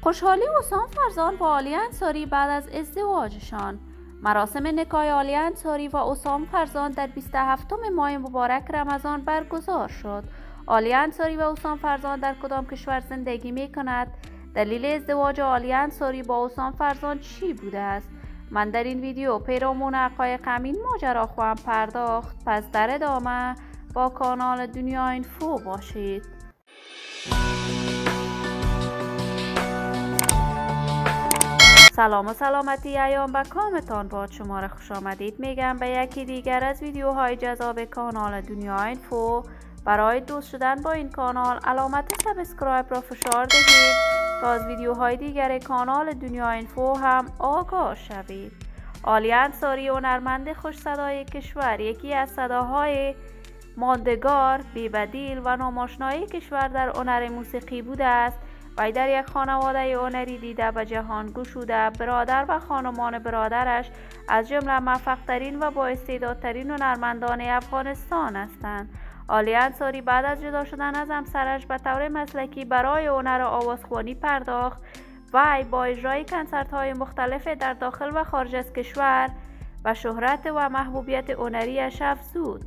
خوشحالی حسام فرزان و عالی انصاری بعد از ازدواجشان. مراسم نکاح عالی انصاری و حسام فرزان در 27 ماه مبارک رمضان برگزار شد. عالی انصاری و حسام فرزان در کدام کشور زندگی می کند؟ دلیل ازدواج عالی انصاری با حسام فرزان چی بوده است؟ من در این ویدیو پیرامون حقایق همین ماجرا خواهم پرداخت، پس در ادامه با کانال دنیا اینفو باشید. سلام و سلامتی ایام به کامتان باد. شما را خوش آمدید میگم به یکی دیگر از ویدیوهای جذاب کانال دنیا اینفو. برای دوست شدن با این کانال علامت سابسکرایب را فشار دهید تا از ویدیوهای دیگر کانال دنیا اینفو هم آگاه شوید. عالی انصاری هنرمند خوش صدای کشور، یکی از صداهای ماندگار، بی‌بدیل و ناماشنای کشور در هنر موسیقی بوده است. وی در یک خانواده هنری دیده به جهان گشوده. برادر و خانمان برادرش از جمله موفق‌ترین و با استعدادترین هنرمندان افغانستان هستند. عالی انصاری بعد از جدا شدن از همسرش به طور مسلکی برای هنر آوازخوانی پرداخت. وی با اجرای کنسرت‌های مختلف در داخل و خارج از کشور و شهرت و محبوبیت هنری‌اش افزود.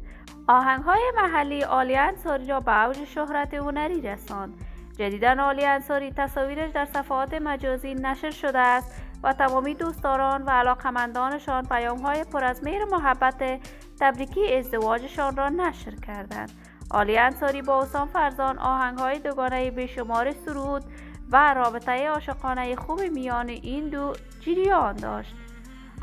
آهنگ‌های محلی عالی انصاری را به اوج شهرت هنری رساند. جدیداً عالی انصاری تصاویرش در صفحات مجازی نشر شده است و تمامی دوستداران و علاقمندانشان پیام‌های پر از مهر محبت تبریکی ازدواجشان را نشر کردند. عالی انصاری با حسام فرزان آهنگ‌های دوگانه بیشمار سرود و رابطه عاشقانه خوب میان این دو جریان داشت.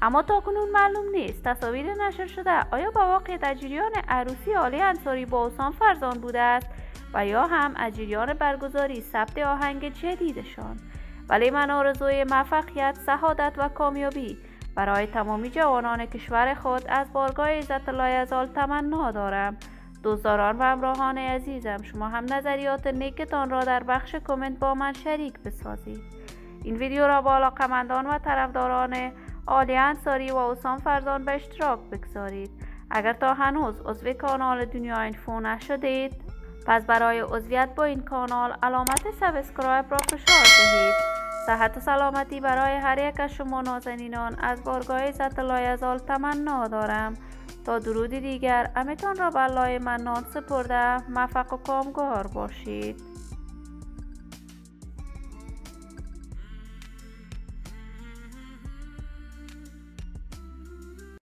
اما تاکنون معلوم نیست تصاویر نشر شده آیا با واقعیت جریان عروسی عالی انصاری با حسام فرزان بوده است و یا هم از جریان برگزاری ثبت آهنگ جدیدشان. ولی من آرزوی موفقیت، سعادت و کامیابی برای تمامی جوانان کشور خود از بارگاه عزت لایزال تمنا دارم. دوستداران و همراهان عزیزم، شما هم نظریات نیکتان را در بخش کامنت با من شریک بسازید. این ویدیو را با علاقمندان و طرفداران عالی انصاری و حسام فرزان به اشتراک بگذارید. اگر تا هنوز عضو کانال دنیا اینفو نشدید، پس برای عضویت با این کانال علامت سابسکرایب را فشار دهید. صحت و سلامتی برای هر یک از شما نازنینان از بارگاه عزت لایزال تمنا دارم. تا درودی دیگر امیتان را به الله منان سپرده، موفق و کامگار باشید.